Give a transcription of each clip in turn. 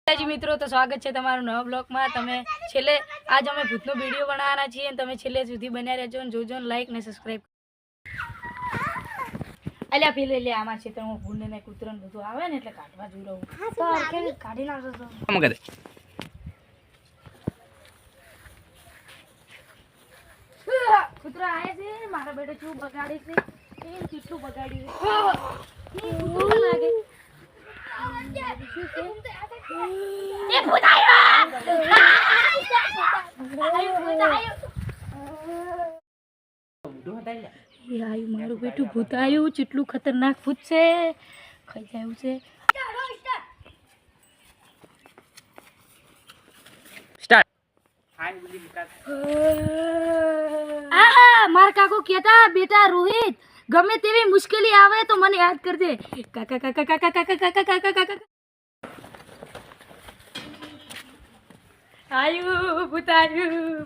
जी मित्रों तो स्वागत है તમારું નવા બ્લોગમાં તમે છેલ્લે આજ અમે ભૂતનો વિડિયો બનાવવાના છીએ અને તમે છેલ્લે સુધી બન્યા રહેજો અને જોજો ને લાઈક ને સબસ્ક્રાઇબ અલ્યા પેલે લે આમાં છે તો હું ભૂંડે ને કૂતરન બધું આવે ને એટલે કાઢવા જોઈ રહું તો આખે કાઢી નાખો તો કામ કરે કૂતરા આયા છે મારા બેટો ચૂ બગાડી છે એ કેટલું બગાડ્યું છે લાગે ये भूत आयो आयो मारो बेटू भूत आयो चेटलू खतरनाक भूत छे खाई जाયું છે સ્ટાર્ટ માર કાકો કહેતા બેટા રોહિત ગમે તેવી મુશ્કેલી આવે તો મને યાદ કરજે કાકા કાકા કાકા કાકા કાકા કાકા કાકા આયુ ભૂતાયું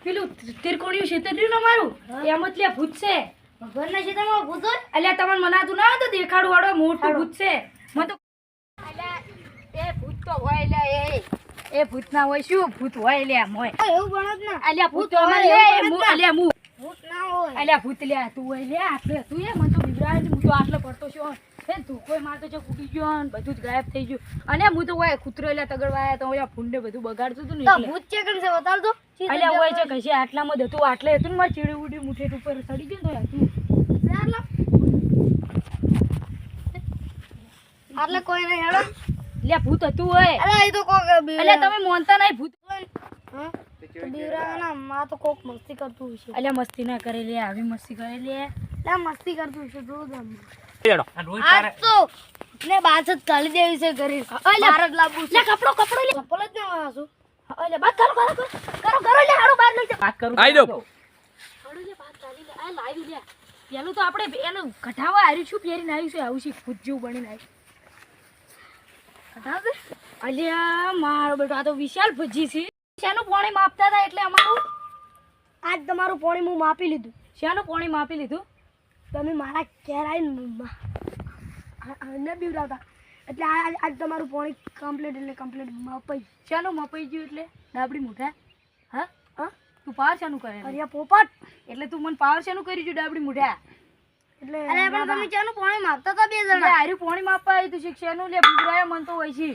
પેલું ત્રિકોણીયું ક્ષેત્રનું ના મારું એમ જ લે ભૂત છે ભગવાનના ક્ષેત્રમાં ભૂત હોય અલ્યા તમને મનાતું ના તો દેખાડું વાળો મોટું ભૂત છે મને તો અલ્યા એ ભૂત તો હોય લે એ ભૂત ના હોય શું ભૂત હોય લે મોય એવું બણત ના અલ્યા ભૂત અમારે લે અલ્યા મુ ભૂત ના હોય અલ્યા ભૂત લે તું હોય લે આટલે તું એ મને તો બિગડાય હું તો આટલો પડતો છું એ તું કોઈ મારતો છે કૂટી ગયો ને બધું જ ગાયબ થઈ ગયું અને હું તો હોય કૂતરો એટલે તગડવાયા તો ઓલા ફૂંડે બધું બગાડતું હતું ને એટલે ભૂત છે કેમ છે બતાવ તો અલ્યા હોય છે કશે આટલામાં જ હતું આટલે હતું ને માર ચીડી ઉડી મુઠેટ ઉપર સડી ગયું તો હતું આટલે કોઈ નહીં હેડો લે ભૂત હતું હોય અલ્યા એ તો કોક અલ્યા તમે મોનતા નહીં ભૂત હા બીરાના માં તો કોક મસ્તી કરતું હશે અલ્યા મસ્તી ના કરે લે આવી મસ્તી કરે લે મસ્તી કરતું હશે જો દમ લેડો આજ તો ને બાસત કાલી દેવી છે ઘરે ભારત લાબુ લે કપડો લે ચપ્પલ જ ના આસુ અલ્યા બાત કરો લે હાડો બહાર લઈ જા વાત કરું આઈ દો હાડો લે બાત ચાલી લે આ લાવી લે પેલું તો આપણે એનું કઢાવા આર્યું છું પહેરીને આવ્યું છે આવું છે ભૂત જેવું બનીને આવ્યું કઢાવ દે અલ્યા મારો બેટો આ તો વિશાલ ભજી છે શેનું પાણી માપતા હતા એટલે અમારું આજ તમારું પાણી હું માપી લીધું શેનું પાણી માપી લીધું તમે મારા ઘેર આવીને બીવડાવતા એટલે આજ તમારું પાણી કમ્પ્લીટ મપાઈ શેનું મપાઈ ગયું એટલે ડાબડી મોઢા હા હા તું પાવર શેનું કરે અરે પોપટ એટલે તું મને પાવર શેનું કરી ગયું ડાબડી મોઢા એટલે અરે પણ તમે શેનું પાણી માપતા હતા બે જણા આર્યું પાણી માપવા આવ્યું તું શેનું લે બીવડાયા મન તો હોય છે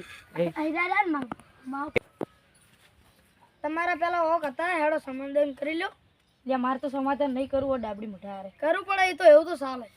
તમારા પેલા હોક હતા હેડો સમાધાન કરી લો લે મારે તો સમાધાન નહીં કરવું ડાબડી મોઢા હારે કરવું પડે એ તો એવું તો ચાલે